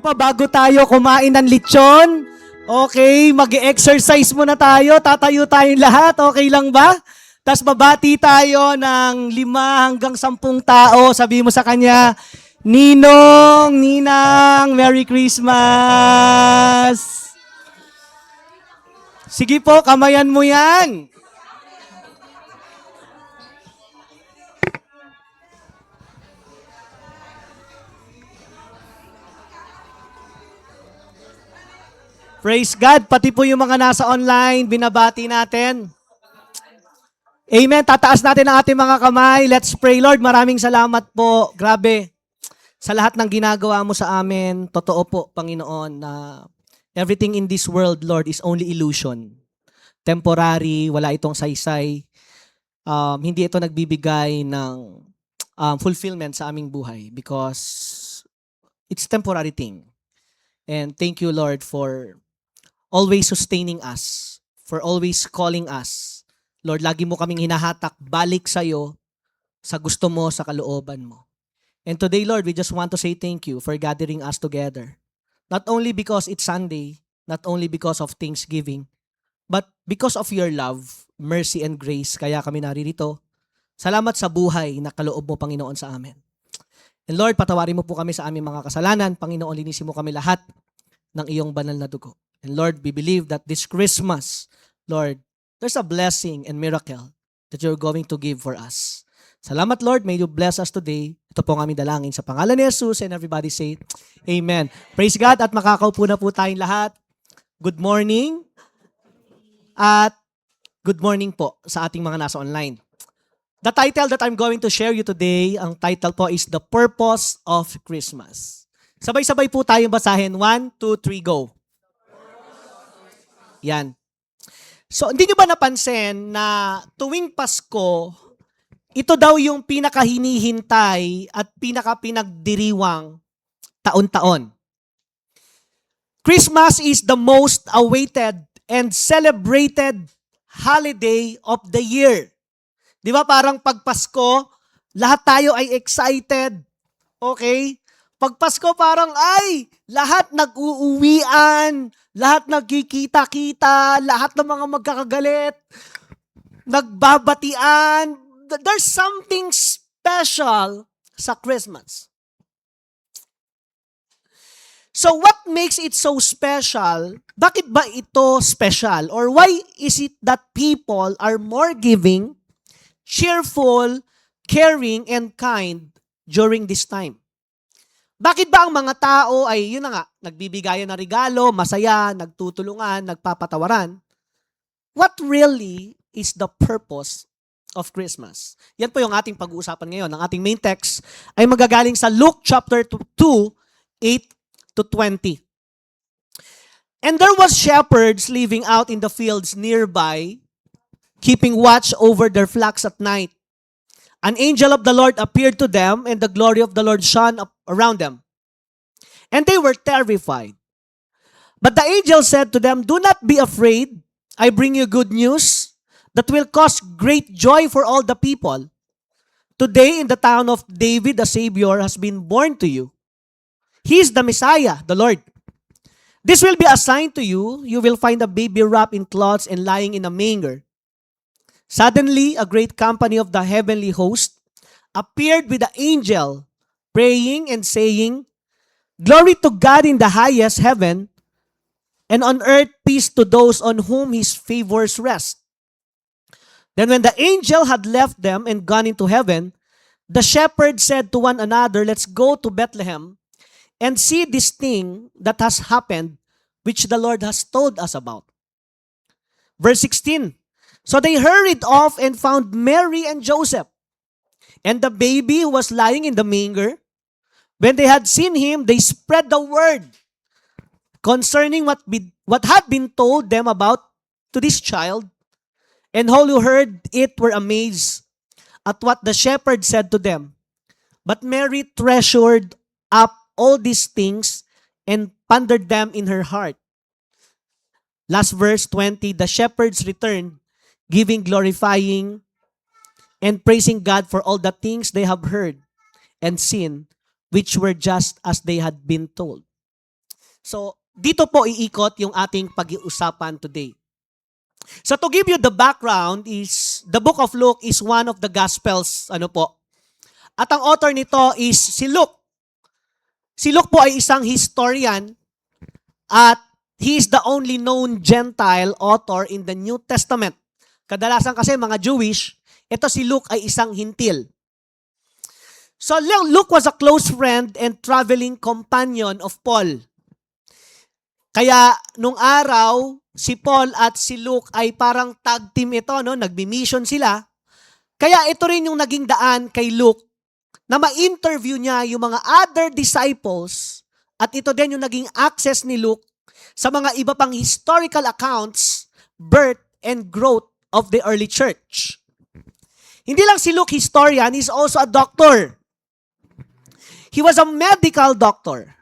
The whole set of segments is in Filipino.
Sige po, bago tayo kumain ng lechon, okay, mag-exercise muna tayo, tatayo tayong lahat, okay lang ba? Tapos babati tayo ng 5 hanggang 10 tao, sabi mo sa kanya, Ninong, Ninang, Merry Christmas! Sige po, kamayan mo yan. Praise God, pati po yung mga nasa online, binabati natin. Amen, tataas natin ang ating mga kamay. Let's pray, Lord. Maraming salamat po. Grabe. Sa lahat ng ginagawa mo sa amin, totoo po, Panginoon, na everything in this world, Lord, is only illusion. Temporary, wala itong saysay. Hindi ito nagbibigay ng fulfillment sa aming buhay because it's temporary thing. And thank you, Lord, for always sustaining us, for always calling us. Lord, lagi mo kaming hinahatak balik sa'yo, sa gusto mo, sa kalooban mo. And today, Lord, we just want to say thank you for gathering us together. Not only because it's Sunday, not only because of Thanksgiving, but because of your love, mercy, and grace, kaya kami naririto. Salamat sa buhay na kaloob mo, Panginoon, sa amin. And Lord, patawarin mo po kami sa aming mga kasalanan. Panginoon, linisin mo kami lahat ng iyong banal na dugo. And Lord, we believe that this Christmas, Lord, there's a blessing and miracle that you're going to give for us. Salamat, Lord. May you bless us today. Ito po ang aming dalangin sa pangalan ni Jesus, and everybody say, Amen. Praise God, at makakaupo na po tayong lahat. Good morning. At good morning po sa ating mga nasa online. The title that I'm going to share you today, ang title po is The Purpose of Christmas. Sabay-sabay po tayong basahin. 1, 2, 3, go. Yan. So, hindi nyo ba napansin na tuwing Pasko, ito daw yung pinakahinihintay at pinakapinagdiriwang taon-taon. Christmas is the most awaited and celebrated holiday of the year. Di ba parang pag Pasko, lahat tayo ay excited. Okay? Pag Pasko parang lahat nag-uuwian, lahat nagkikita-kita, lahat ng mga magkakagalit, nagbabatian. There's something special sa Christmas. So what makes it so special? Bakit ba ito special? Or why is it that people are more giving, cheerful, caring, and kind during this time? Bakit ba ang mga tao ay, yun na nga, nagbibigayan ng regalo, masaya, nagtutulungan, nagpapatawaran? What really is the purpose of Christmas? Yan po yung ating pag-uusapan ngayon. Ang ating main text ay magagaling sa Luke chapter 2, 8-20. And there was shepherds living out in the fields nearby, keeping watch over their flocks at night. An angel of the Lord appeared to them, and the glory of the Lord shone up around them. And they were terrified. But the angel said to them, "Do not be afraid. I bring you good news that will cause great joy for all the people. Today in the town of David, a Savior has been born to you. He is the Messiah, the Lord. This will be a sign to you. You will find a baby wrapped in cloths and lying in a manger." Suddenly, a great company of the heavenly host appeared with the angel, praying and saying, "Glory to God in the highest heaven, and on earth peace to those on whom his favors rest." Then when the angel had left them and gone into heaven, the shepherds said to one another, "Let's go to Bethlehem and see this thing that has happened, which the Lord has told us about." Verse 16, so they hurried off and found Mary and Joseph, and the baby who was lying in the manger. When they had seen him, they spread the word concerning what had been told them about to this child. And all who heard it were amazed at what the shepherds said to them. But Mary treasured up all these things and pondered them in her heart. Last verse 20, the shepherds returned, giving, glorifying, and praising God for all the things they have heard and seen, which were just as they had been told. So, dito po iikot yung ating pag-iusapan today. So to give you the background is the book of Luke is one of the gospels, At ang author nito is si Luke. Si Luke po ay isang historian at he is the only known Gentile author in the New Testament. Kadalasan kasi mga Jewish, ito si Luke ay isang hintil. So Luke was a close friend and traveling companion of Paul. Kaya nung araw, si Paul at si Luke ay parang tag team ito, nagbi-mission sila. Kaya ito rin yung naging daan kay Luke na ma-interview niya yung mga other disciples at ito din yung naging access ni Luke sa mga iba pang historical accounts, birth and growth of the early church. Hindi lang si Luke historian, he's also a doctor. He was a medical doctor.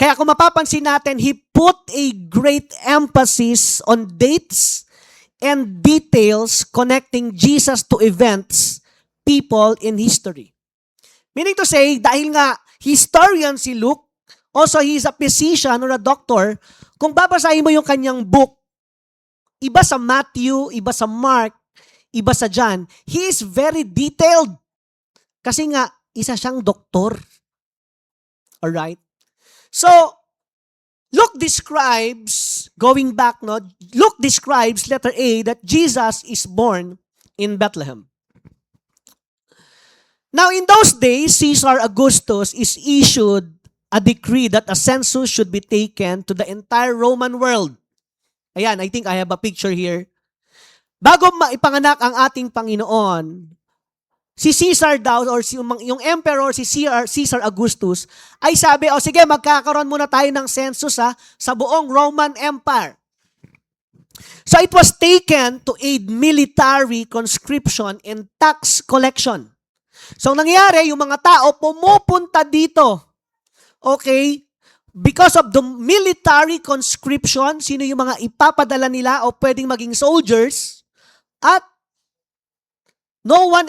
Kaya kung mapapansin natin, he put a great emphasis on dates and details connecting Jesus to events, people in history. Meaning to say, dahil nga historian si Luke, also he is a physician or a doctor, kung babasahin mo yung kanyang book, iba sa Matthew, iba sa Mark, iba sa John, he is very detailed. Kasi nga, isa siyang doktor. Alright? So, Luke describes, Luke describes, letter A, that Jesus is born in Bethlehem. Now, in those days, Caesar Augustus is issued a decree that a census should be taken to the entire Roman world. Ayan, I think I have a picture here. Bago maipanganak ang ating Panginoon, si Caesar daw, or yung emperor, si Caesar Augustus, ay sabi, sige, magkakaroon muna tayo ng census sa buong Roman Empire. So it was taken to aid military conscription and tax collection. So nangyari, yung mga tao pumupunta dito. Okay? Because of the military conscription, sino yung mga ipapadala nila o pwedeng maging soldiers, at no one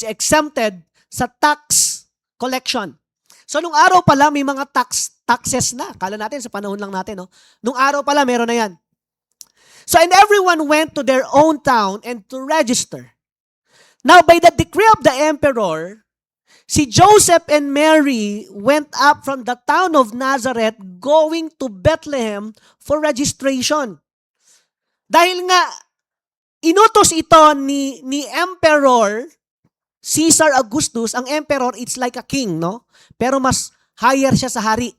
exempted sa tax collection. So, nung araw pala, may mga taxes na. Kala natin, sa panahon lang natin, Nung araw pala, meron na yan. So, and everyone went to their own town and to register. Now, by the decree of the emperor, si Joseph and Mary went up from the town of Nazareth going to Bethlehem for registration. Dahil nga, inutos ito ni Emperor Caesar Augustus. Ang emperor, it's like a king, Pero mas higher siya sa hari.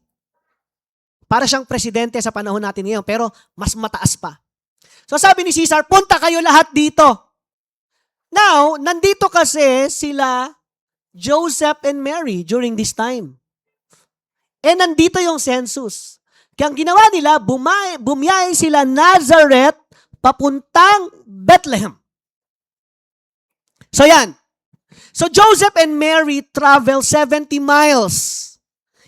Para siyang presidente sa panahon natin ngayon, pero mas mataas pa. So sabi ni Caesar, punta kayo lahat dito. Now, nandito kasi sila Joseph and Mary during this time. And nandito yung census. Kaya ang ginawa nila, bumiyahe sila Nazareth papuntang Bethlehem. So yan. So Joseph and Mary travel 70 miles.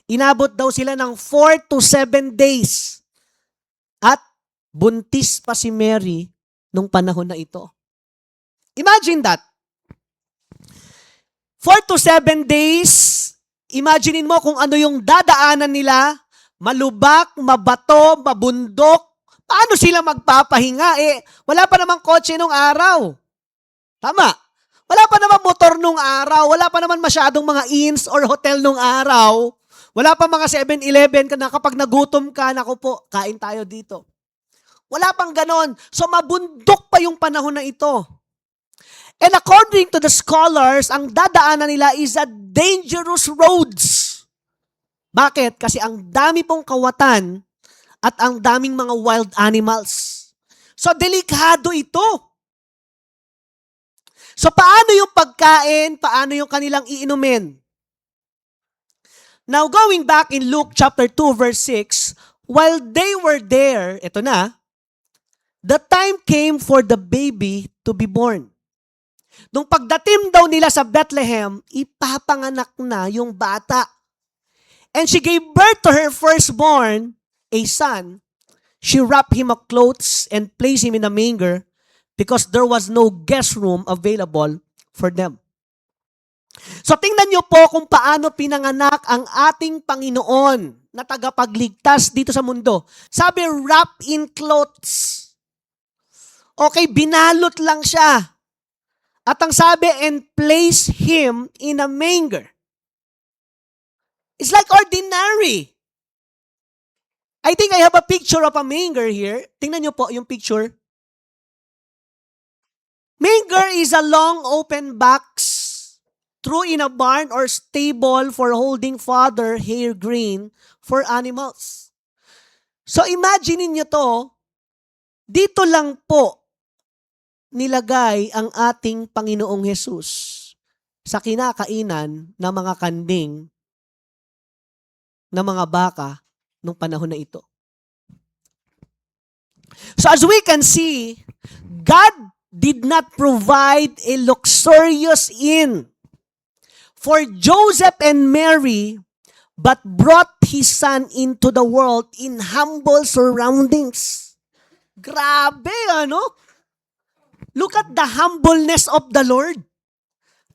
Inabot daw sila ng 4 to 7 days. At buntis pa si Mary nung panahon na ito. Imagine that. 4 to 7 days, imaginein mo kung ano yung dadaanan nila, malubak, mabato, mabundok. Paano sila magpapahinga? Wala pa namang kotse nung araw. Tama. Wala pa namang motor nung araw. Wala pa naman masyadong mga inns or hotel nung araw. Wala pa mga 7-Eleven na kapag nagutom ka, naku po, kain tayo dito. Wala pang ganon. So mabundok pa yung panahon na ito. And according to the scholars, ang dadaanan nila is a dangerous roads. Bakit? Kasi ang dami pong kawatan at ang daming mga wild animals. So, delikado ito. So, paano yung pagkain? Paano yung kanilang iinumin? Now, going back in Luke chapter 2, verse 6, while they were there, ito na, the time came for the baby to be born. Nung pagdating daw nila sa Bethlehem, ipapanganak na yung bata. And she gave birth to her firstborn, a son. She wrapped him in clothes and placed him in a manger because there was no guest room available for them. So tingnan niyo po kung paano pinanganak ang ating Panginoon na tagapagligtas dito sa mundo. Sabi, wrapped in clothes. Okay, binalot lang siya. At ang sabi, and place him in a manger. It's like ordinary. I think I have a picture of a manger here. Tingnan niyo po yung picture. Manger is a long open box through in a barn or stable for holding fodder, hair grain for animals. So imagine niyo to, dito lang po nilagay ang ating Panginoong Hesus sa kinakainan ng mga kanding ng mga baka nung panahon na ito. So as we can see, God did not provide a luxurious inn for Joseph and Mary, but brought His Son into the world in humble surroundings. Grabe, ano? Look at the humbleness of the Lord.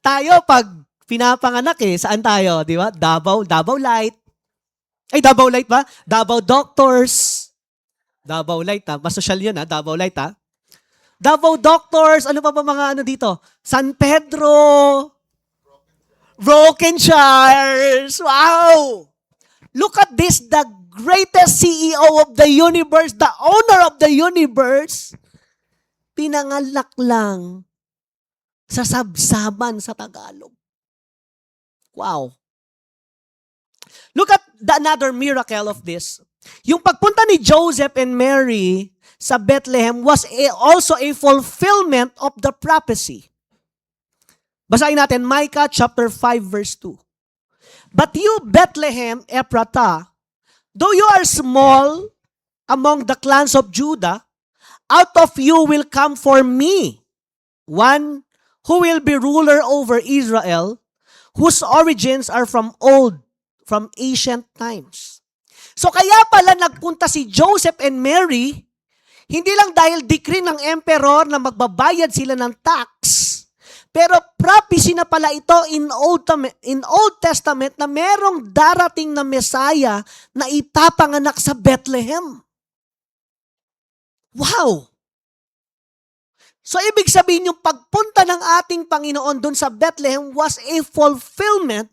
Tayo, pag pinapanganak saan tayo? Di ba? Davao Light. Ay, Davao Light ba? Davao Doctors. Davao Light, ha? Masosyal yun, ha? Davao Light, ha? Davao Doctors. Ano pa ba mga ano dito? San Pedro. Brokenshires. Wow! Look at this, the greatest CEO of the universe, the owner of the universe, pinangalak lang sa sabsaban sa Tagalog. Wow. Look at another miracle of this. Yung pagpunta ni Joseph and Mary sa Bethlehem was also a fulfillment of the prophecy. Basahin natin Micah chapter 5 verse 2. But you, Bethlehem Ephratah, though you are small among the clans of Judah, out of you will come for me one who will be ruler over Israel, whose origins are from ancient times. So kaya pala nagpunta si Joseph and Mary, hindi lang dahil decree ng emperor na magbabayad sila ng tax, pero prophecy na pala ito in Old Testament na merong darating na Messiah na ipapanganak sa Bethlehem. Wow! So ibig sabihin yung pagpunta ng ating Panginoon dun sa Bethlehem was a fulfillment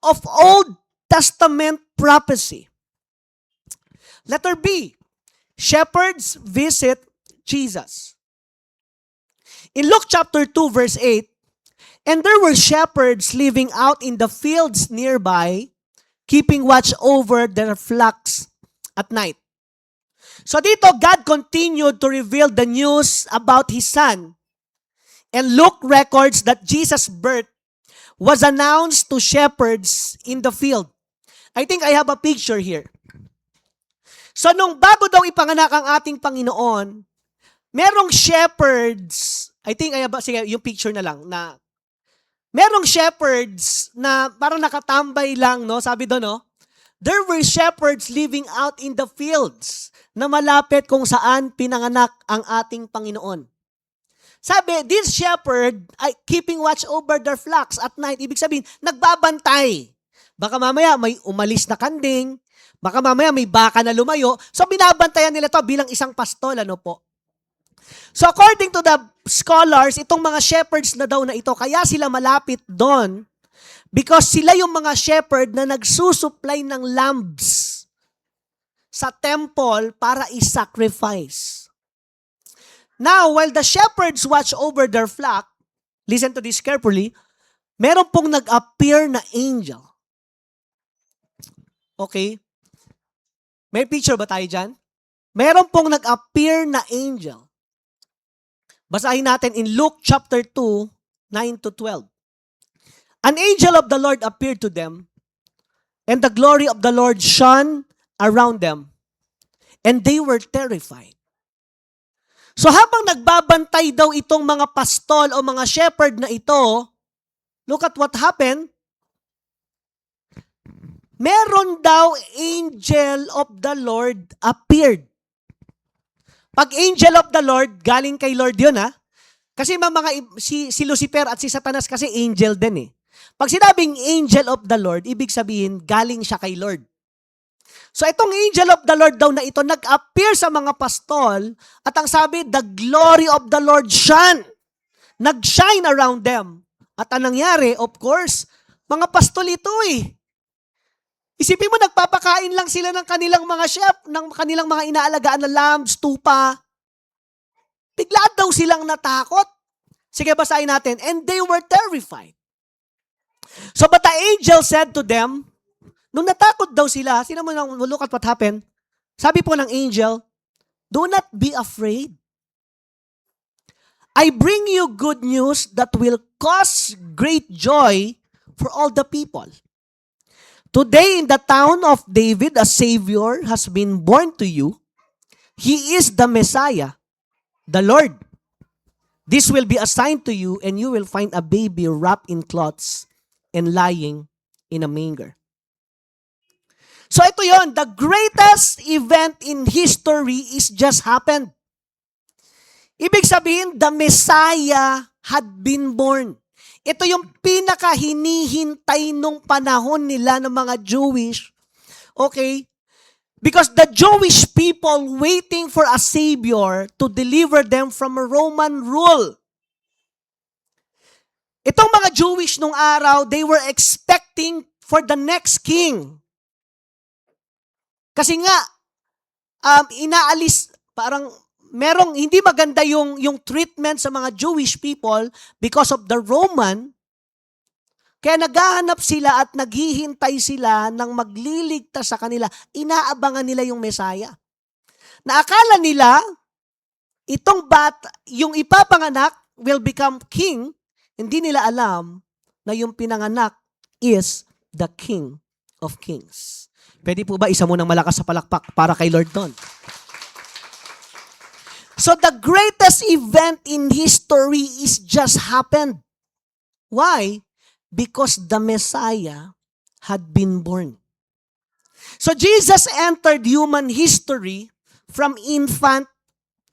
of Old Testament prophecy. Letter B, shepherds visit Jesus. In Luke chapter 2 verse 8, and there were shepherds living out in the fields nearby, keeping watch over their flocks at night. So dito, God continued to reveal the news about His Son. And Luke records that Jesus' birth was announced to shepherds in the field. I think I have a picture here. So nung bago daw ipanganak ang ating Panginoon, merong shepherds, I think I have, sige, yung picture na lang, na merong shepherds na parang nakatambay lang, no? Sabi doon, no? There were shepherds living out in the fields na malapit kung saan pinanganak ang ating Panginoon. Sabi, this shepherd ay keeping watch over their flocks at night. Ibig sabihin, nagbabantay. Baka mamaya may umalis na kanding, baka mamaya may baka na lumayo. So binabantayan nila to bilang isang pastol, ano po? So according to the scholars, itong mga shepherds na daw na ito, kaya sila malapit doon because sila yung mga shepherd na nagsusupply ng lambs sa temple para i-sacrifice. Now, while the shepherds watch over their flock, listen to this carefully, meron pong nag-appear na angel. Okay? May picture ba tayo dyan? Meron pong nag-appear na angel. Basahin natin in Luke chapter 2, 9 to 12. An angel of the Lord appeared to them, and the glory of the Lord shone around them, and they were terrified. So habang nagbabantay daw itong mga pastol o mga shepherd na ito, look at what happened. Meron daw angel of the Lord appeared. Pag angel of the Lord, galing kay Lord yun, ha? Kasi si Lucifer at si Satanas kasi angel din, eh. Pag sinabing angel of the Lord, ibig sabihin, galing siya kay Lord. So itong angel of the Lord daw na ito, nag-appear sa mga pastol, at ang sabi, the glory of the Lord shone. Nag-shine around them. At anong nangyari? Of course, mga pastol ito eh. Isipin mo, nagpapakain lang sila ng kanilang mga chef, ng kanilang mga inaalagaan na lambs, tupa. Bigla daw silang natakot. Sige, basahin natin. And they were terrified. So but the angel said to them, nung natakot daw sila, sino mo nang look at what happened? Sabi po ng angel, do not be afraid. I bring you good news that will cause great joy for all the people. Today in the town of David, a Savior has been born to you. He is the Messiah, the Lord. This will be a sign to you, and you will find a baby wrapped in cloths and lying in a manger. So ito yon, the greatest event in history is just happened. Ibig sabihin, the Messiah had been born. Ito yung pinaka-hinihintay nung panahon nila ng mga Jewish. Okay? Because the Jewish people waiting for a Savior to deliver them from a Roman rule. Itong mga Jewish nung araw, they were expecting for the next king. Kasi nga, inaalis, parang merong hindi maganda yung treatment sa mga Jewish people because of the Roman. Kaya naghahanap sila at naghihintay sila ng magliligtas sa kanila. Inaabangan nila yung Messiah. Naakala nila, itong yung ipapanganak will become king. Hindi nila alam na yung pinanganak is the King of Kings. Pwede po ba isa mo ng malakas sa palakpak para kay Lord doon? So the greatest event in history is just happened. Why? Because the Messiah had been born. So Jesus entered human history from infant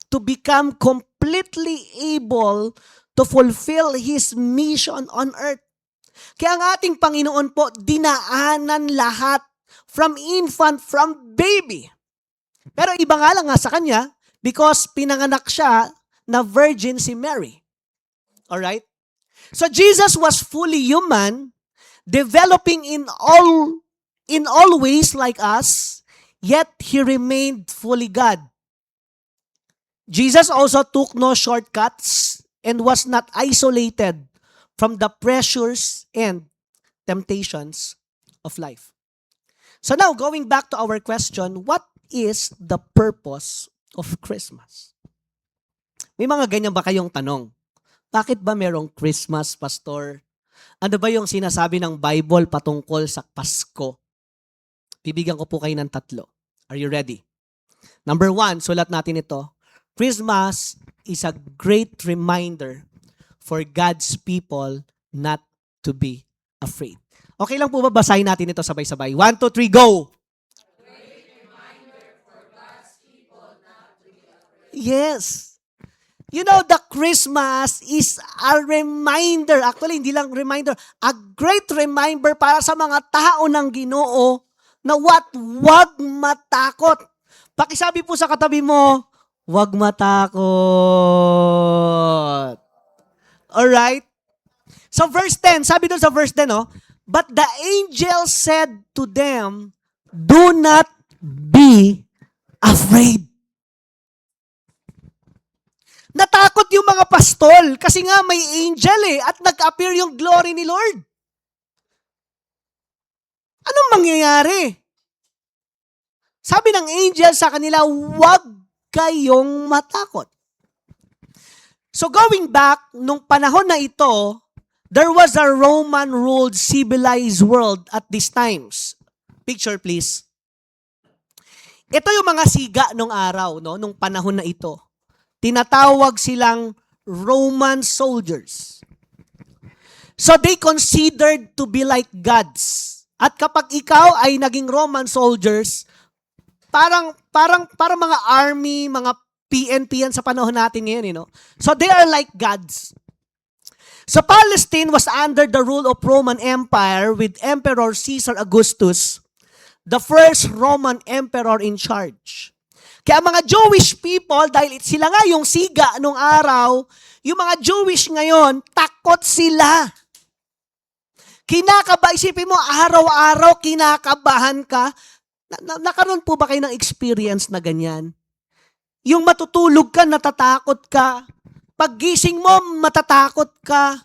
to become completely able to fulfill His mission on earth. Kaya ang ating Panginoon po, dinaanan lahat from infant, from baby. Pero iba nga lang nga sa Kanya, because pinanganak siya na virgin si Mary. Alright? So Jesus was fully human, developing in all ways like us, yet He remained fully God. Jesus also took no shortcuts and was not isolated from the pressures and temptations of life. So now, going back to our question, what is the purpose of Christmas? May mga ganyan ba kayong tanong? Bakit ba merong Christmas, Pastor? Ano ba yung sinasabi ng Bible patungkol sa Pasko? Bibigyan ko po kayo ng 3. Are you ready? Number 1, sulat natin ito. Christmas is a great reminder for God's people not to be afraid. Okay lang po ba basahin natin ito sabay-sabay? 1, 2, 3, go! Yes. You know, the Christmas is a reminder. Actually, hindi lang reminder. A great reminder para sa mga tao ng Ginoo na wag matakot. Pakisabi po sa katabi mo, wag matakot. Alright? So verse 10, sabi doon sa verse 10, but the angel said to them, do not be afraid. Natakot yung mga pastol kasi nga may angel at nag-appear yung glory ni Lord. Anong mangyayari? Sabi ng angel sa kanila, huwag kayong matakot. So going back, nung panahon na ito, there was a Roman-ruled civilized world at these times. Picture please. Ito yung mga siga nung araw, nung panahon na ito. Tinatawag silang Roman soldiers. So they considered to be like gods. At kapag ikaw ay naging Roman soldiers, parang mga army, mga PNP yan sa panahon natin ngayon, So they are like gods. So Palestine was under the rule of Roman Empire with Emperor Caesar Augustus, the first Roman emperor in charge. Kaya mga Jewish people, dahil sila nga yung siga nung araw, yung mga Jewish ngayon, takot sila. Isipin mo, araw-araw kinakabahan ka. Nakaroon po ba kayo ng experience na ganyan? Yung matutulog ka, natatakot ka. Paggising mo, matatakot ka.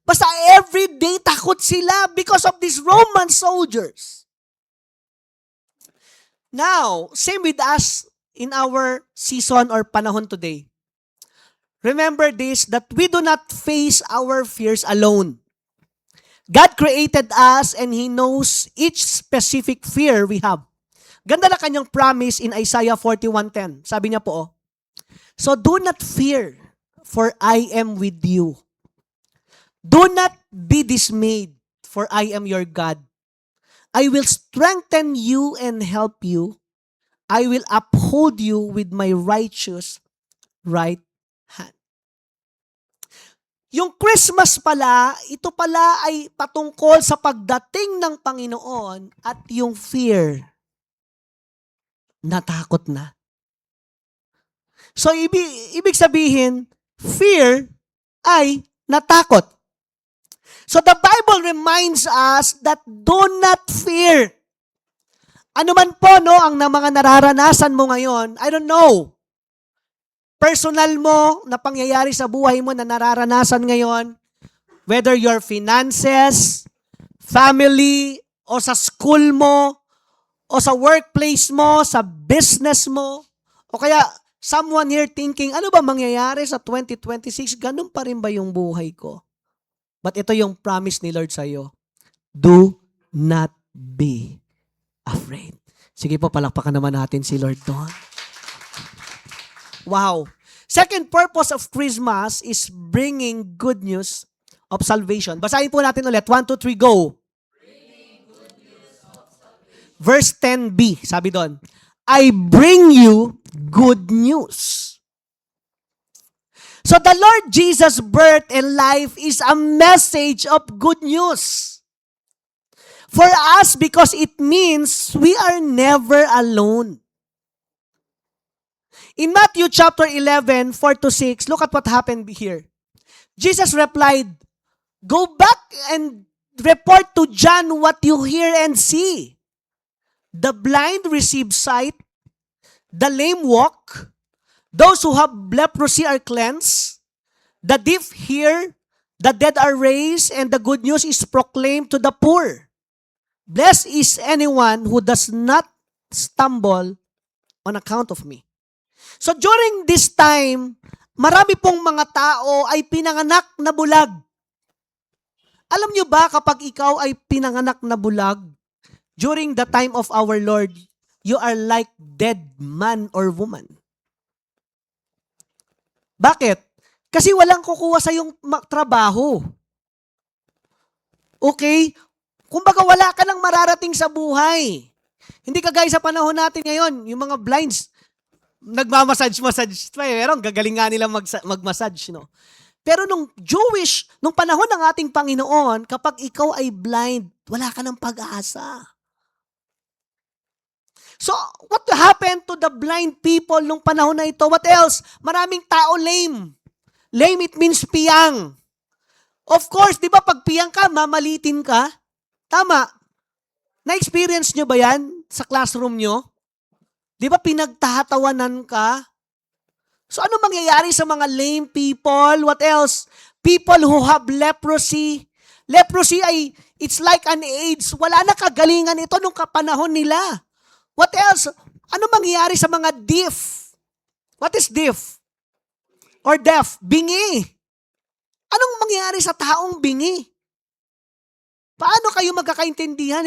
Basta everyday takot sila because of these Roman soldiers. Now, same with us in our season or panahon today. Remember this, that we do not face our fears alone. God created us and He knows each specific fear we have. Ganda na kanyang promise in Isaiah 41:10. Sabi niya po, so do not fear, for I am with you. Do not be dismayed, for I am your God. I will strengthen you and help you. I will uphold you with my righteous right hand. Yung Christmas pala, ito pala ay patungkol sa pagdating ng Panginoon at yung fear. Natakot na. So, ibig sabihin, fear ay natakot. So, the Bible reminds us that do not fear. Ano man po, no, ang mga nararanasan mo ngayon, I don't know. Personal mo na pangyayari sa buhay mo na nararanasan ngayon, whether your finances, family, o sa school mo, o sa workplace mo, sa business mo, o kaya someone here thinking, ano ba mangyayari sa 2026? Ganun pa rin ba yung buhay ko? But ito yung promise ni Lord sa iyo. Do not be afraid. Sige po, palakpakan naman natin si Lord doon. Wow. Second purpose of Christmas is bringing good news of salvation. Basahin po natin ulit. 1, 2, 3, go. Verse 10b, sabi doon, I bring you good news. So the Lord Jesus' birth and life is a message of good news. For us, because it means we are never alone. In Matthew chapter 11, 4-6, look at what happened here. Jesus replied, go back and report to John what you hear and see. The blind receive sight, the lame walk, those who have leprosy are cleansed, the deaf hear, the dead are raised, and the good news is proclaimed to the poor. Blessed is anyone who does not stumble on account of me. So during this time, marami pong mga tao ay pinanganak na bulag. Alam nyo ba kapag ikaw ay pinanganak na bulag, during the time of our Lord, you are like dead man or woman. Bakit? Kasi walang kukuha sa iyong trabaho. Okay? Kumbaga wala ka nang mararating sa buhay. Hindi kagaya sa panahon natin ngayon, yung mga blinds, nagmamassage pa eh. Pero gagaling nga nila mag-massage, no? Pero nung panahon ng ating Panginoon, kapag ikaw ay blind, wala ka ng pag-asa. So, what happened to the blind people nung panahon na ito? What else? Maraming tao lame. Lame, it means piyang. Of course, di ba pag piyang ka, mamalitin ka? Tama. Na-experience nyo ba yan sa classroom nyo? Di ba pinagtatawanan ka? So ano mangyayari sa mga lame people? What else? People who have leprosy. Leprosy ay, it's like an AIDS. Wala na kagalingan ito nung kapanahon nila. What else? Ano mangyayari sa mga deaf? What is deaf? Or deaf? Bingi. Anong mangyayari sa taong bingi? Paano kayo magkakaintindihan?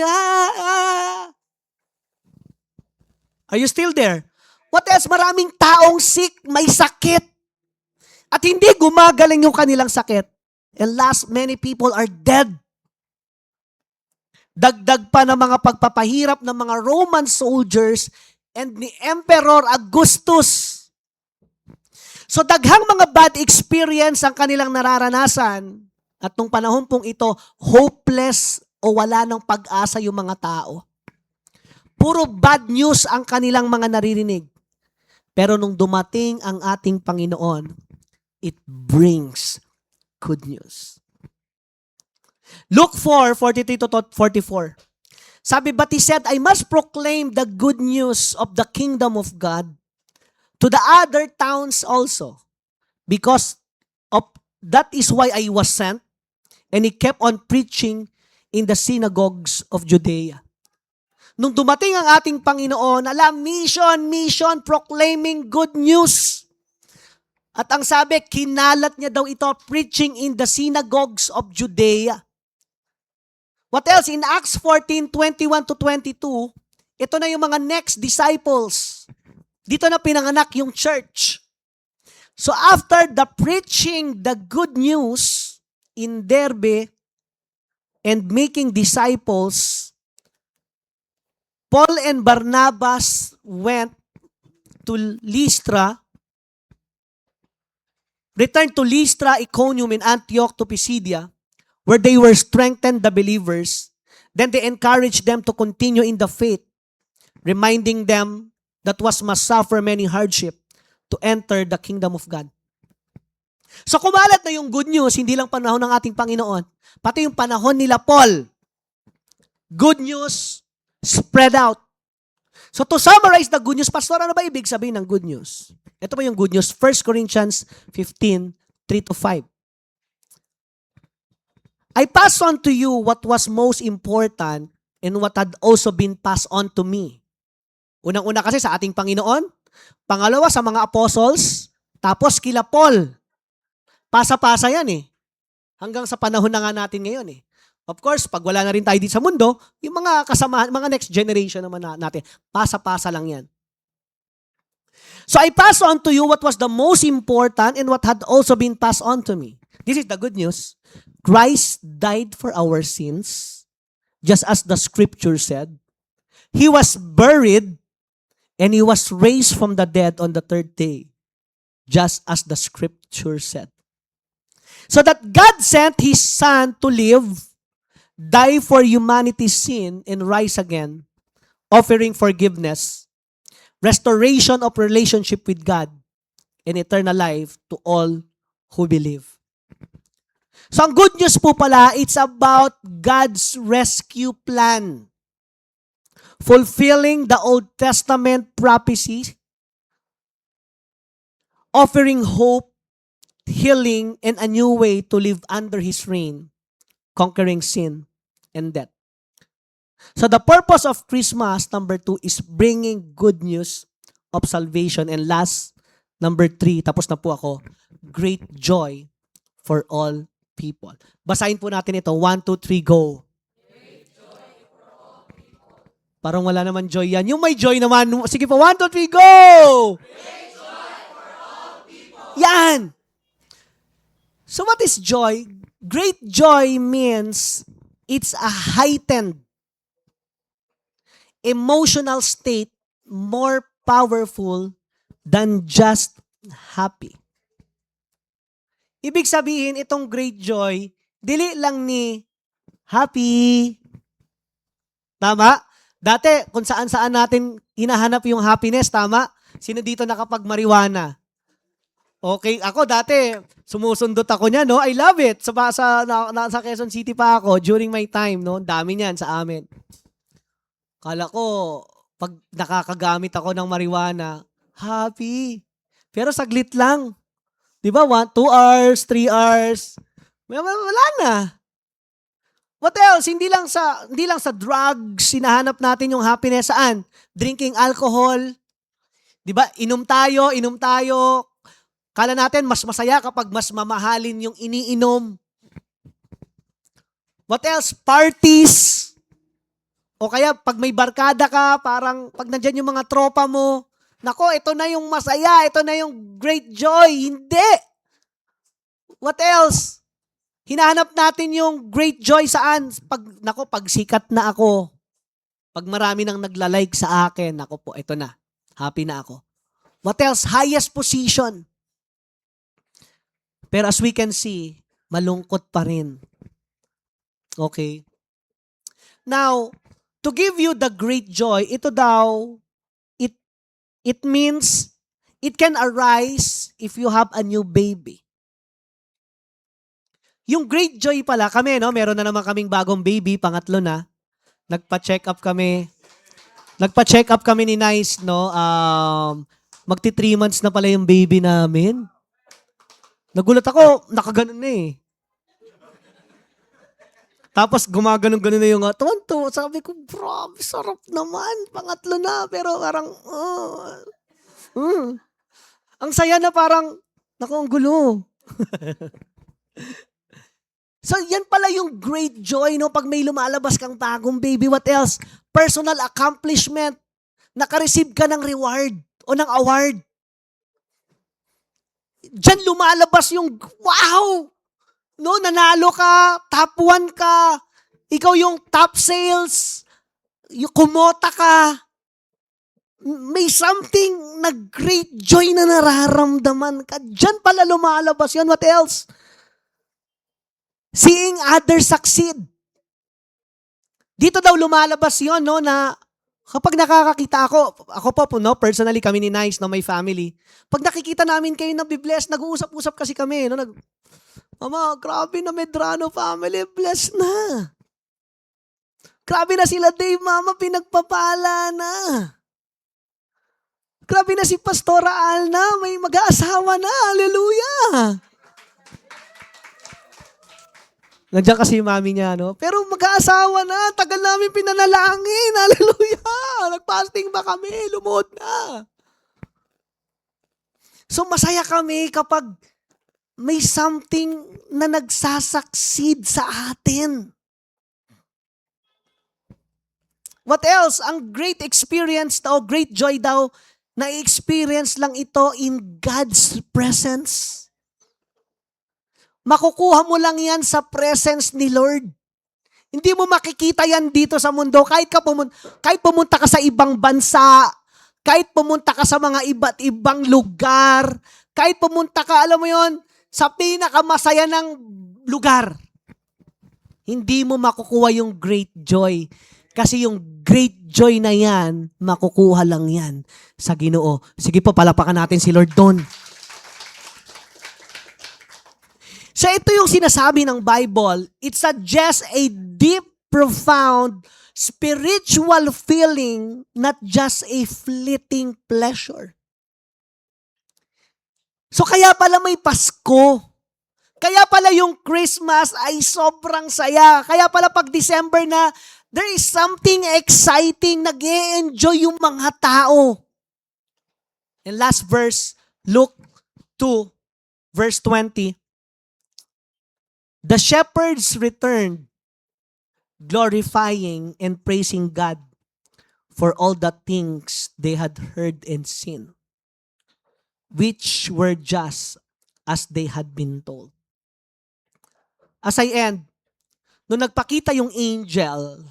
Are you still there? What else? Maraming taong sick, may sakit. At hindi gumagaling yung kanilang sakit. And last, many people are dead. Dagdag pa ng mga pagpapahirap ng mga Roman soldiers and ni Emperor Augustus. So daghang mga bad experience ang kanilang nararanasan at nung panahon pong ito, hopeless o wala ng pag-asa yung mga tao. Puro bad news ang kanilang mga naririnig. Pero nung dumating ang ating Panginoon, it brings good news. Luke 4:43 to 44. Sabi, but he said, I must proclaim the good news of the kingdom of God to the other towns also, because of that is why I was sent. And he kept on preaching in the synagogues of Judea. Nung dumating ang ating Panginoon, mission, proclaiming good news. At ang sabi, kinalat niya daw ito, preaching in the synagogues of Judea. What else? In Acts 14:21 to 22, ito na yung mga next disciples. Dito na pinanganak yung church. So after the preaching the good news in Derbe and making disciples, Paul and Barnabas went to Lystra, returned to Lystra, Iconium, and Antioch to Pisidia, where they were strengthened the believers. Then they encouraged them to continue in the faith, reminding them that must suffer many hardship to enter the kingdom of God. So kumalat na yung good news, hindi lang panahon ng ating Panginoon, pati yung panahon nila Paul. Good news spread out. So to summarize the good news, Pastor, ano ba ibig sabihin ng good news? Ito ba yung good news? 1 Corinthians 15:3 to 5. I pass on to you what was most important and what had also been passed on to me. Unang-una kasi sa ating Panginoon, pangalawa sa mga apostles, tapos kila Paul. Pasa-pasa yan eh. Hanggang sa panahon na nga natin ngayon eh. Of course, pag wala na rin tayo dito sa mundo, yung mga kasamahan, mga next generation naman natin, pasa-pasa lang yan. So I pass on to you what was the most important and what had also been passed on to me. This is the good news. Christ died for our sins, just as the scripture said. He was buried, and he was raised from the dead on the third day, just as the scripture said. So that God sent His Son to live, die for humanity's sin, and rise again, offering forgiveness, restoration of relationship with God, and eternal life to all who believe. So ang good news po pala, it's about God's rescue plan. Fulfilling the Old Testament prophecies, offering hope, healing, and a new way to live under His reign, conquering sin and death. So the purpose of Christmas, number 2, is bringing good news of salvation. And last, number 3, tapos na po ako, great joy for all people. Basahin po natin ito. 1, 2, 3, go. Parang wala naman joy yan. Yung may joy naman. Sige po, 1, 2, 3, go! Great joy for all people. Yan! So what is joy? Great joy means it's a heightened emotional state more powerful than just happy. Ibig sabihin, itong great joy, dili lang ni happy. Tama? Dati, kung saan-saan natin hinahanap yung happiness, tama? Sino dito nakapag-marijuana? Okay, ako dati, sumusundot ako niya, no? I love it. Sa Quezon City pa ako, during my time, no? Dami niyan sa amin. Kala ko, pag nakakagamit ako ng marijuana, happy. Pero saglit lang. Di ba? 2 hours, 3 hours. Wala na. What else? Hindi lang sa drugs, sinahanap natin yung happiness saan? Drinking alcohol. Di ba? Inom tayo. Kala natin mas masaya kapag mas mamahalin yung iniinom. What else? Parties. O kaya pag may barkada ka, parang pag nandyan yung mga tropa mo, nako, ito na yung masaya, ito na yung great joy. Hindi. What else? Hinahanap natin yung great joy saan? Pag sikat na ako, pag marami nang nagla-like sa akin, nako po, ito na. Happy na ako. What else? Highest position. Pero as we can see, malungkot pa rin. Okay? Now, to give you the great joy, ito daw, it it means it can arise if you have a new baby. Yung great joy pala, kami, no, meron na naman kaming bagong baby, pangatlo na. Nagpa-check up kami. Nagpa-check up kami ni Nice, no. Magti 3 months na pala yung baby namin. Nagulat ako, nakaganon na eh. Tapos gumaganon-ganon na yung tuwan-tuwa. Sabi ko, bro, sarap naman. Pangatlo na. Pero parang, ang saya na parang, naku, ang gulo. So, yan pala yung great joy, no? Pag may lumalabas kang bagong baby, what else? Personal accomplishment. Nakareceive ka ng reward o ng award. Diyan lumalabas yung, wow! No, nanalo ka, top 1 ka, ikaw yung top sales, yung kumota ka, may something na great joy na nararamdaman ka. Diyan pala lumalabas yun. What else? Seeing others succeed. Dito daw lumalabas yon, no, na kapag nakakakita ako po, no, personally kami ni Nice, no, may family. Pag nakikita namin kayo na be-blessed, nag-uusap-usap kasi kami, no, Mama, grabe na Medrano family, blessed na. Grabe na sila Dave, Mama, pinagpapala na. Grabe na si Pastora Alna, may mag-aasawa na, hallelujah. Nandiyan kasi yung mami niya, no? Pero mag-aasawa na, tagal namin pinanalangin, hallelujah. Nag-fasting ba kami, lumuhod na. So masaya kami kapag may something na nagsasucceed sa atin. What else? Ang great experience daw, great joy daw, na-experience lang ito in God's presence. Makukuha mo lang yan sa presence ni Lord. Hindi mo makikita yan dito sa mundo. Kahit pumunta ka sa ibang bansa, kahit pumunta ka sa mga iba't ibang lugar, kahit pumunta ka, alam mo yon, sa pinakamasaya ng lugar, hindi mo makukuha yung great joy. Kasi yung great joy na yan, makukuha lang yan sa Ginoo. Sige po, palapakan natin si Lord doon. So ito yung sinasabi ng Bible. It suggests a deep, profound, spiritual feeling, not just a fleeting pleasure. So kaya pala may Pasko. Kaya pala yung Christmas ay sobrang saya. Kaya pala pag December na, there is something exciting, nag-e-enjoy yung mga tao. And last verse, Luke 2, verse 20. The shepherds returned, glorifying and praising God for all the things they had heard and seen, which were just as they had been told. As I end, nung nagpakita yung angel,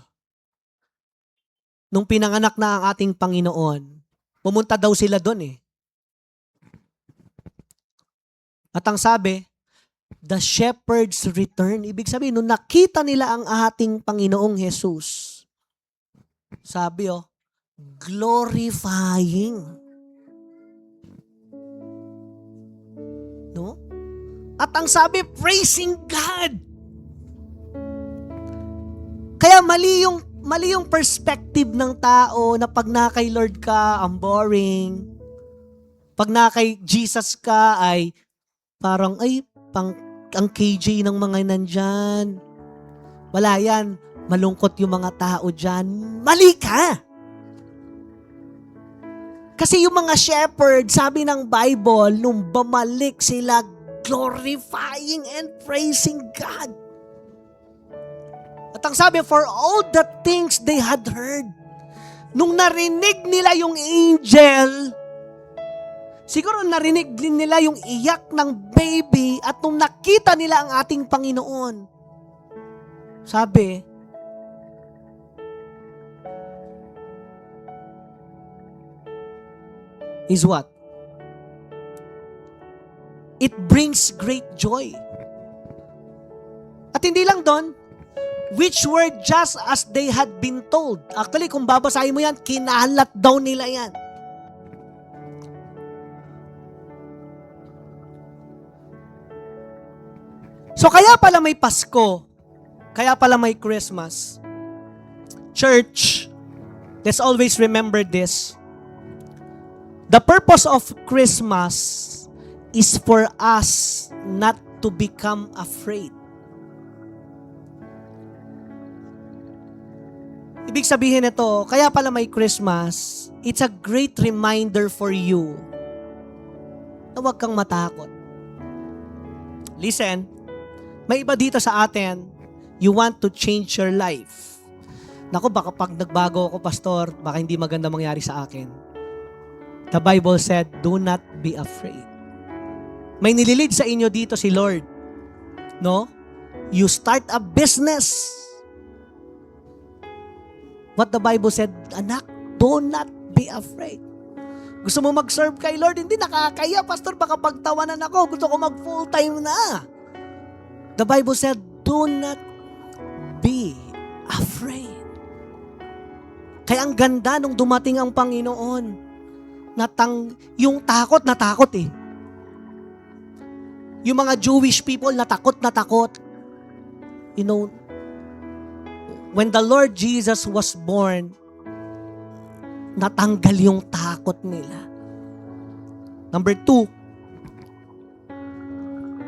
nung pinanganak na ang ating Panginoon, pumunta daw sila doon eh. At ang sabi, the shepherds return. Ibig sabihin, nung nakita nila ang ating Panginoong Jesus, sabi glorifying. No? At ang sabi, praising God. Kaya mali yung perspective ng tao na pag na kay Lord ka, ang boring. Pag na kay Jesus ka, ay parang, ang KJ ng mga nandyan. Wala yan. Malungkot yung mga tao dyan. Mali ka! Kasi yung mga shepherd, sabi ng Bible, nung bumalik sila, glorifying and praising God. At ang sabi, for all the things they had heard, nung narinig nila yung angel, siguro narinig din nila yung iyak ng baby at nung nakita nila ang ating Panginoon, sabi, is what? It brings great joy. At hindi lang doon, which were just as they had been told. Actually, kung babasahin mo yan, kinalat daw nila yan. So kaya pala may Pasko, kaya pala may Christmas. Church, let's always remember this. The purpose of Christmas is for us not to become afraid. Ibig sabihin nito, kaya pala may Christmas, it's a great reminder for you na huwag kang matakot. Listen, may iba dito sa atin, you want to change your life. Naku, baka pag nagbago ako, pastor, baka hindi maganda mangyari sa akin. The Bible said, do not be afraid. May nililid sa inyo dito si Lord. No? You start a business. What the Bible said, anak, do not be afraid. Gusto mo mag-serve kay Lord? Hindi, nakakaya, pastor, baka pagtawanan ako. Gusto ko mag-full-time na. The Bible said, do not be afraid. Kaya ang ganda nung dumating ang Panginoon. Yung takot na takot eh. Yung mga Jewish people natakot na takot. You know, when the Lord Jesus was born, natanggal yung takot nila. Number 2,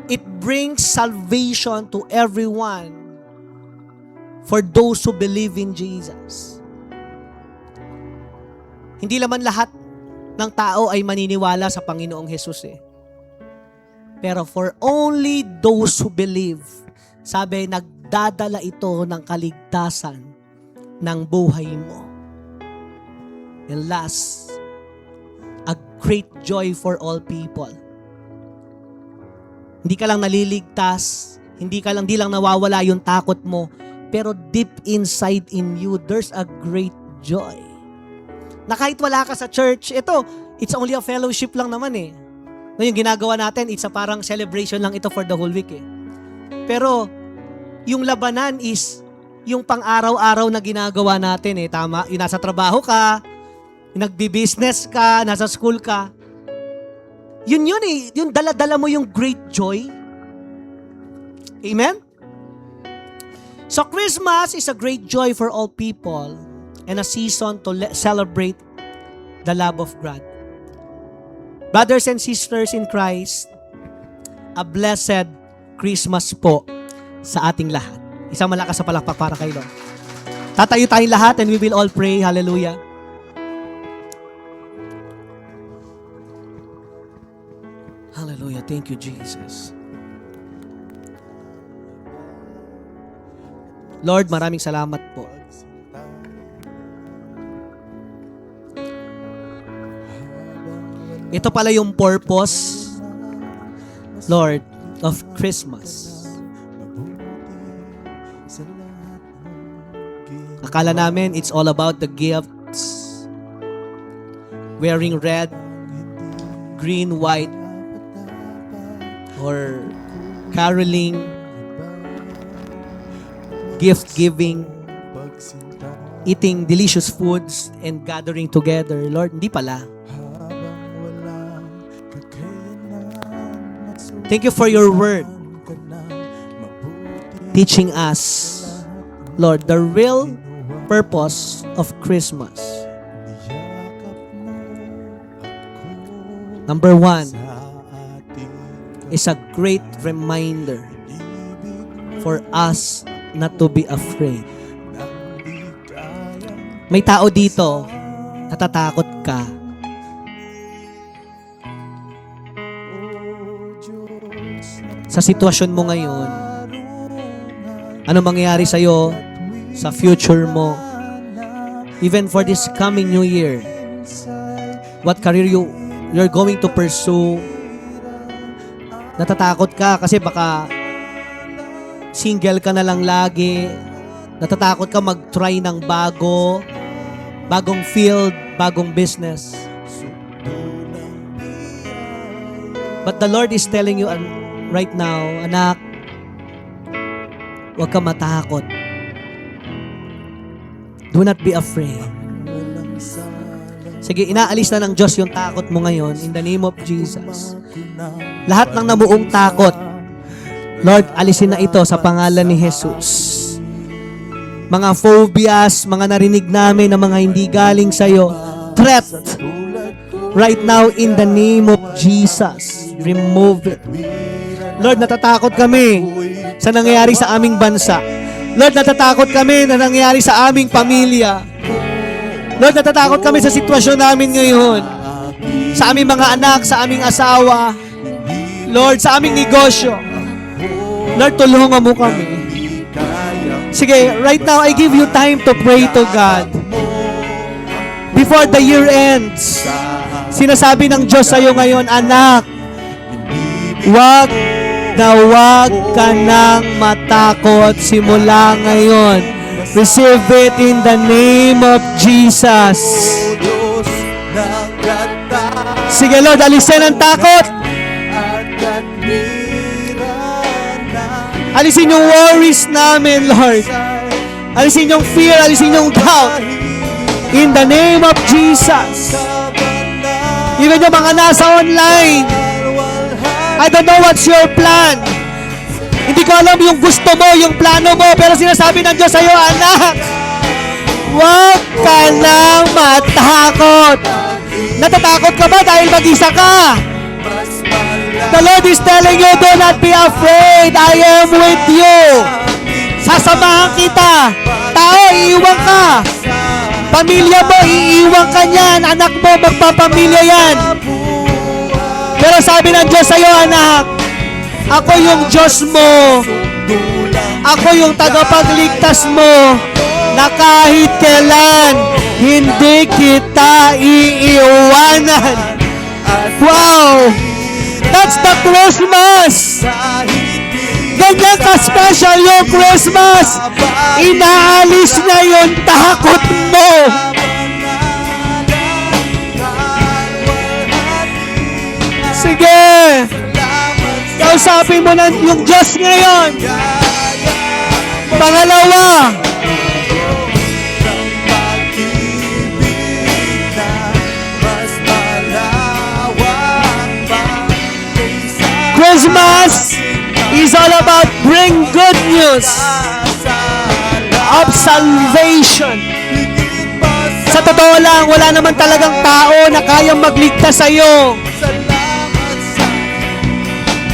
it brings salvation to everyone for those who believe in Jesus. Hindi naman lahat ng tao ay maniniwala sa Panginoong Hesus eh. Pero for only those who believe, sabi, nagdadala ito ng kaligtasan ng buhay mo. And last, a great joy for all people. Hindi ka lang naliligtas, hindi lang nawawala yung takot mo, pero deep inside in you, there's a great joy. Na kahit wala ka sa church, it's only a fellowship lang naman eh. Yung ginagawa natin, it's a parang celebration lang ito for the whole week eh. Pero, yung labanan is, yung pang-araw-araw na ginagawa natin eh, tama? Yung nasa trabaho ka, yung nagbi-business ka, nasa school ka, yun eh, yung dala-dala mo yung great joy. Amen? So Christmas is a great joy for all people and a season to celebrate the love of God. Brothers and sisters in Christ, a blessed Christmas po sa ating lahat. Isang malakas na palakpak para kay Lord. Tatayo tayong lahat and we will all pray. Hallelujah. Hallelujah. Thank you, Jesus. Lord, maraming salamat po. Ito pala yung purpose, Lord, of Christmas. Akala namin it's all about the gifts, wearing red, green, white, or caroling, gift-giving, eating delicious foods, and gathering together. Lord, hindi pala. Thank you for your word, teaching us, Lord, the real purpose of Christmas. Number 1, is a great reminder for us not to be afraid. May tao dito, natatakot ka. Sa sitwasyon mo ngayon, ano mangyayari sa'yo sa future mo, even for this coming new year, what career you're going to pursue. Natatakot ka kasi baka single ka na lang lagi. Natatakot ka mag-try ng bagong field, bagong business. But the Lord is telling you right now, anak, huwag ka matakot. Do not be afraid. Sige, inaalis na ng Diyos yung takot mo ngayon in the name of Jesus. Lahat ng nabuong takot, Lord, alisin na ito sa pangalan ni Jesus. Mga phobias, mga narinig namin na mga hindi galing sa'yo, threat, right now in the name of Jesus, remove it. Lord, natatakot kami sa nangyayari sa aming bansa. Lord, natatakot kami na nangyayari sa aming pamilya. Lord, natatakot kami sa sitwasyon namin ngayon. Sa aming mga anak, sa aming asawa. Lord, sa aming negosyo. Lord, tulungan mo kami. Sige, right now, I give you time to pray to God. Before the year ends, sinasabi ng Diyos sa'yo ngayon, anak, wag ka nang matakot simula ngayon. Receive it in the name of Jesus. Sige, Lord, alisin ang takot. Alisin yung worries namin, Lord. Alisin yung fear, alisin yung doubt. In the name of Jesus. Even yung mga nasa online, I don't know what's your plan. Hindi ko alam yung gusto mo, yung plano mo, pero sinasabi ng Diyos sa'yo, anak, huwag ka nang matakot. Natatakot ka ba dahil mag-isa ka? The Lord is telling you, do not be afraid. I am with you. Sasamahan kita. Tao, iiwan ka. Pamilya mo, iiwan ka niyan. Anak mo, magpapamilya yan. Pero sabi ng Diyos sa'yo, anak, ako yung Diyos mo. Ako yung tagapagligtas mo na kahit kailan hindi kita iiwanan. Wow! That's the Christmas! Ganyan ka-special yung Christmas! Inaalis na yung takot mo! Sige! Kausapin mo na yung Diyos ngayon! Pangalawa! Christmas is all about bring good news of salvation. Sa totoo lang, wala naman talagang tao na kayang magligtas sa iyo.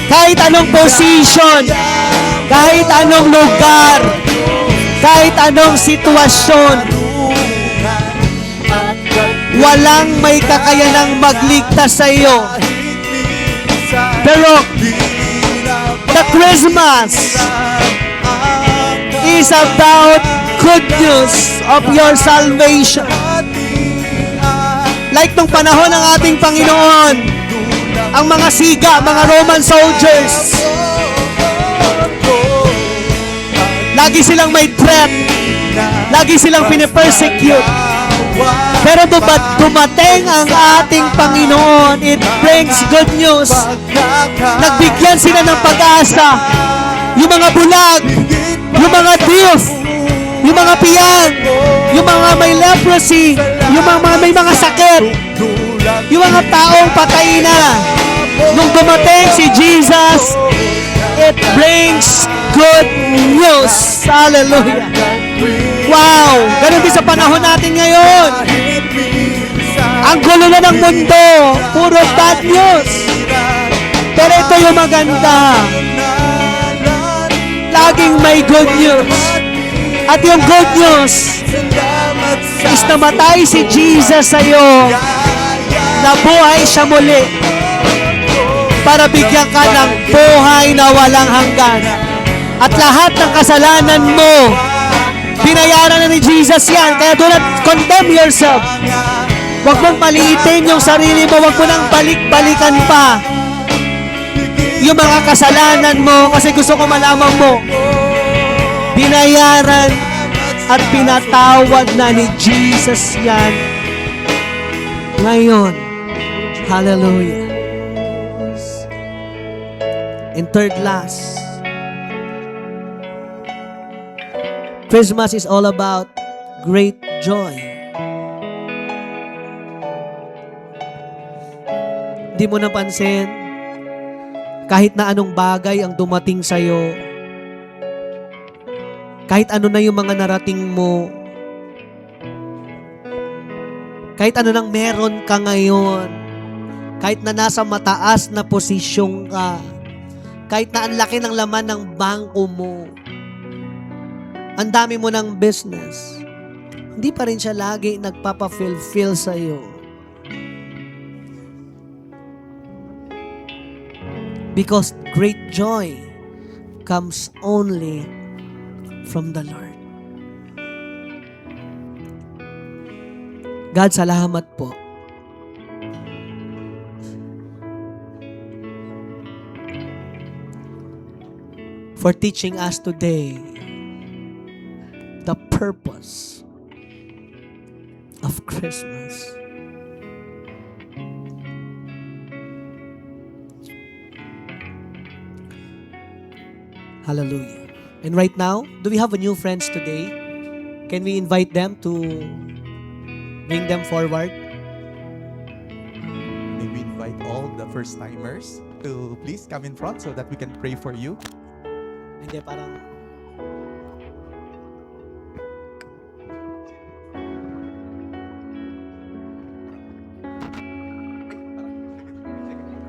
Kahit anong position, kahit anong lugar, kahit anong sitwasyon, walang may kakayanang magligtas sa iyo. Pero the Christmas is about good news of your salvation. Like nung panahon ng ating Panginoon, ang mga siga, mga Roman soldiers, lagi silang may threat, lagi silang pinipersecute. Pero dumating ang ating Panginoon, it brings good news. Nagbigyan sila ng pag-asa. Yung mga bulag, yung mga dios, yung mga piyang, yung mga may leprosy, yung mga may mga sakit, yung mga taong patay na. Nung dumating si Jesus, it brings good news. Hallelujah. Wow! Ganun din sa panahon natin ngayon. Ang gulo na ng mundo. Puro bad news. Pero ito yung maganda. Laging may good news. At yung good news is namatay si Jesus sa'yo. Nabuhay siya muli para bigyan ka ng buhay na walang hanggan. At lahat ng kasalanan mo, binayaran na ni Jesus yan. Kaya do not condemn yourself. Huwag mong maliitin yung sarili mo. Huwag mo nang balik-balikan pa yung mga kasalanan mo. Kasi gusto ko malaman mo, binayaran at pinatawad na ni Jesus yan. Ngayon, hallelujah. And third last, Christmas is all about great joy. Di mo napansin, kahit na anong bagay ang dumating sa'yo, kahit ano na yung mga narating mo, kahit ano nang meron ka ngayon, kahit na nasa mataas na posisyon ka, kahit na ang laki ng laman ng bangko mo, ang dami mo ng business, hindi pa rin siya lagi nagpapa-fulfill sa'yo. Because great joy comes only from the Lord. God, salamat po. For teaching us today the purpose of Christmas. Hallelujah. And right now, do we have a new friends today? Can we invite them to bring them forward? May we invite all the first-timers to please come in front so that we can pray for you. Hindi, parang...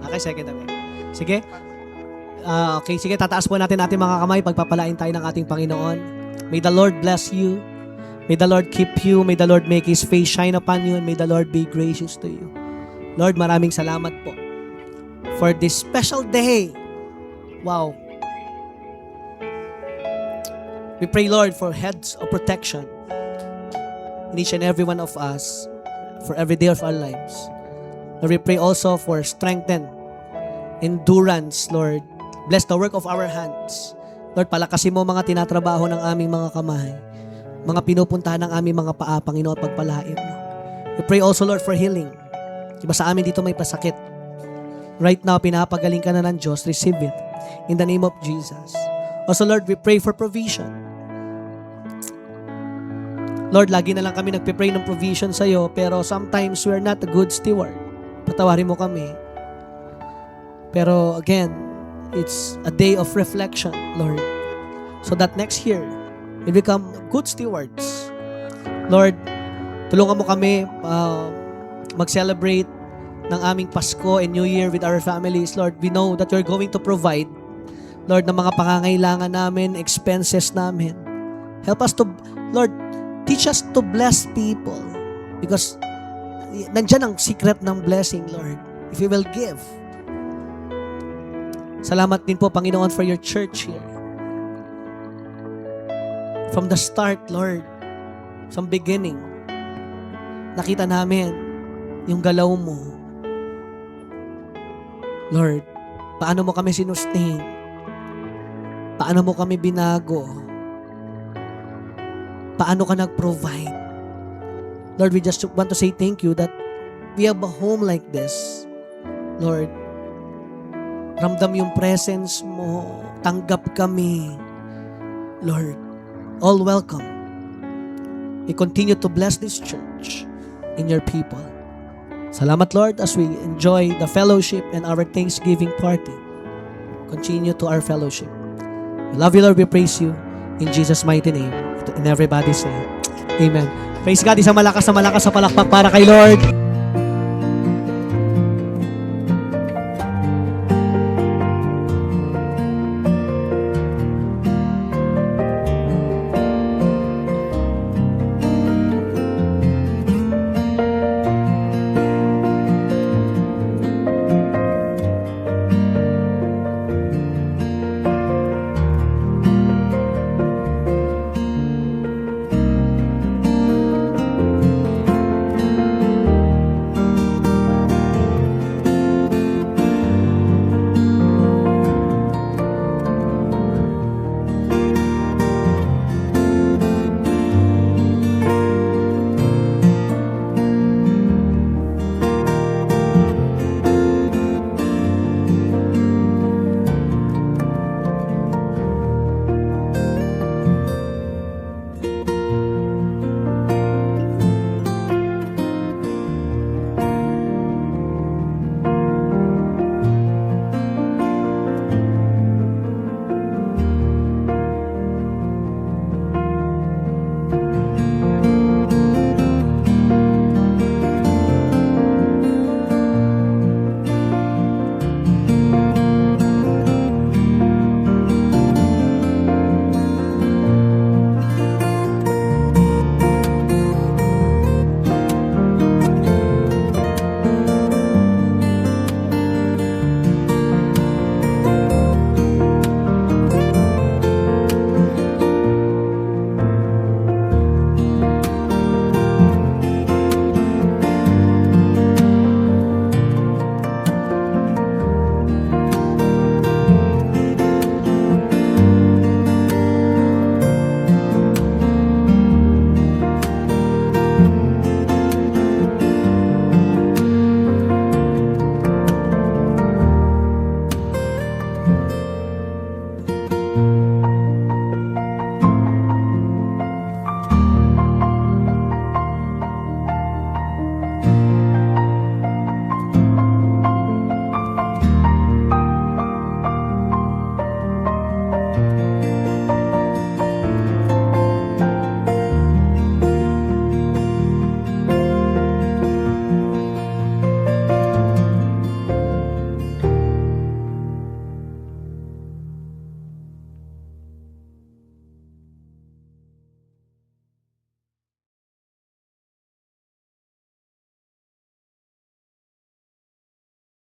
Okay, second time. Sige. Okay, sige, tataas po natin ating mga kamay. Pagpapalain tayo ng ating Panginoon. May the Lord bless you. May the Lord keep you. May the Lord make His face shine upon you. And may the Lord be gracious to you. Lord, maraming salamat po for this special day. Wow. We pray, Lord, for heads of protection in each and every one of us for every day of our lives. Lord, we pray also for strengthen, endurance, Lord. Bless the work of our hands. Lord, palakasin mo mga tinatrabaho ng aming mga kamay, mga pinupuntahan ng aming mga paa, Panginoon, at pagpalain mo. We pray also, Lord, for healing. Iba sa amin dito may pasakit. Right now, pinapagaling ka na ng Diyos. Receive it in the name of Jesus. Also, Lord, we pray for provision. Lord, lagi na lang kami nagpipray ng provision sa'yo, pero sometimes we're not a good steward. Patawarin mo kami. Pero again, it's a day of reflection, Lord, so that next year, we become good stewards. Lord, tulungan mo kami mag-celebrate ng aming Pasko and New Year with our families. Lord, we know that you're going to provide, Lord, ng mga pangangailangan namin, expenses namin. Help us to, Lord, teach us to bless people because nandyan ang secret ng blessing, Lord. If we will give. Salamat din po, Panginoon, for your church here. From the start, Lord, from beginning, nakita namin yung galaw mo. Lord, paano mo kami sinustain? Paano mo kami binago? Paano ka nag-provide? Lord, we just want to say thank you that we have a home like this. Lord, ramdam yung presence mo. Tanggap kami. Lord, all welcome. We continue to bless this church in your people. Salamat, Lord, as we enjoy the fellowship and our Thanksgiving party. Continue to our fellowship. We love you, Lord. We praise you. In Jesus' mighty name. And everybody say, Amen. Praise God. Isang malakas na palakpak para kay Lord.